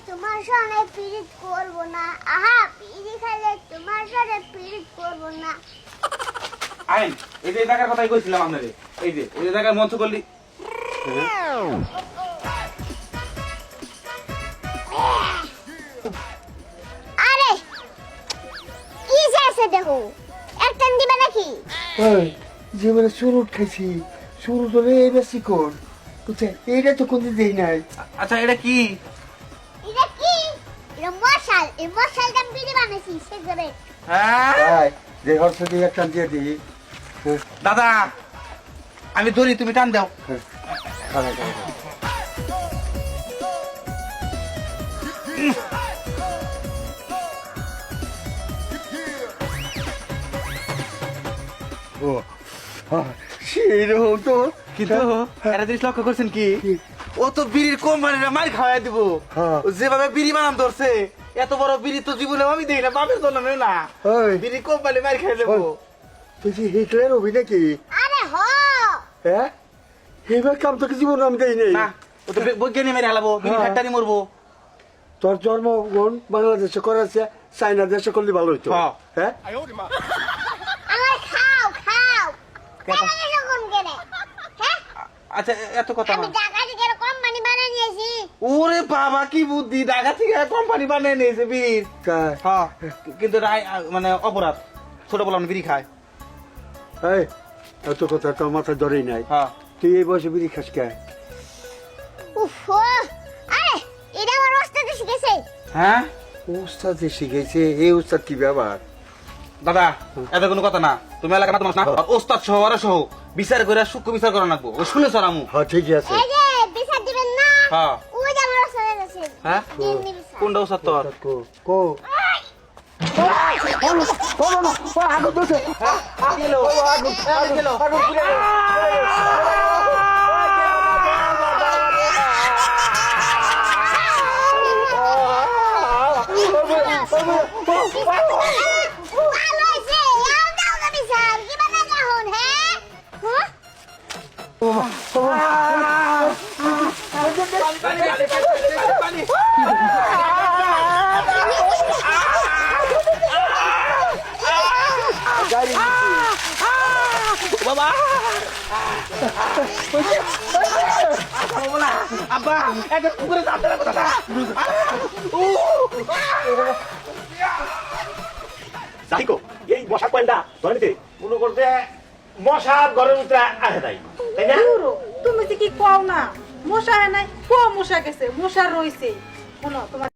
তোমার সঙ্গে পীড়িত করব না। আহা, বিড়ি খেলে তোমার সঙ্গে পীড়িত করব না। আইন এই যে জায়গার কথাই কইছিলাম আপনারে, এই যে জায়গায় মঞ্চ করলি। আরে কি আছে দেখো, একটা দিবে নাকি? এই জীবনে চুরুট খাইছি, চুরুট হলে এই বেশি কর বুঝছে, এইটা তো কোনদিন দেই নাই। আচ্ছা এটা কি? এটা কি? এটা মশাল। এই মশালটা বিড়ি বানাইছি সিগারেট। হ্যাঁ ভাই যে হর্ষ দিয়ে একটা দিয়ে দিই। দাদা আমি ধরি, তুমি টান দাও। খারাপ খারাপ ও সেরকম তো কিন্তু একটা জিনিস লক্ষ্য করছেন কি, কি? ও তো বিড়ির কোম্পানিরা মার খাওয়াই দিব। হ্যাঁ। ও যেভাবে বিড়ি বানাম ধরছে, এত বড় বিড়ি তো জীবনে আমি দেই না, বাপের জন্য না। ওই বিড়ি কোম্পানি মার খাই দেবো। তুই কি হিটলার হবি নাকি? আরে হ, হ্যাঁ এবার কাম তোকে জীবন আমি দেই নাই। না ও তো বৈজ্ঞানী মেরে হালাবো, বিড়ি হ্যাঁ। ফ্যাক্টরি মরবো। তোর জন্মগ্রহণ বাংলাদেশে করাছে, চাইনা দেশে করলে ভালো হইতো। হ্যাঁ। হ্যাঁ আমার খাও খাও। কেন? কেন যখন গেলে? হ্যাঁ, আচ্ছা এত কথা আমি না। ঢাকা থেকে কোম্পানি বানিয়ে নিয়েছি। ওরে বাবা কি বুদ্ধি, ঢাকা থেকে কোম্পানি বানিয়ে নিয়েছে বীর। তাই? হ্যাঁ কিন্তু মানে অপরাধ, ছোট বলাম বিড়ি খায়। এই এত কথা তোর মাথায় ধরেই নাই। হ্যাঁ তুই এই বয়সে বিড়ি খাস কে? উফ, আরে এটা আমার ওস্তাদ শিখেছে। হ্যাঁ উস্তাদ যে শিখেছে, এই উস্তাদ কি ব্যাপার? দাদা এত কোনো কথা না, তুমি এলাকা না তোমার না, ওস্তাদ সহ আর সহ বিচার করে সূক্ষ্ম বিচার করা লাগবো। ও শুনে সরামু। হ্যাঁ ঠিক আছে। এই যে বিচার দিবেন না, হ্যাঁ ওই যে আমার ওস্তাদ আছে। হ্যাঁ দিননি বিচার। কোনটা ওস্তাদ তোর? কো কো আগুন ধরছে। গেলো গেলো। ভালো হয়েছে, এও দাও না বিচার। কি বানাবো এখন, হ্যাঁ? হ্যাঁ? গাড়ি বাবা আব্বা একটা পুকুরে যাচ্ছে না কথা। যাইকো এই মশা কয়েলটা ধরে নিতে মনে করতে মশা ঘরের ভিতরে আসে নাই, তাই না? দূরও, তুমি যে কি কও না, মশা নাই, কো মশা গেছে, মশা রইছে। শোনো তোমার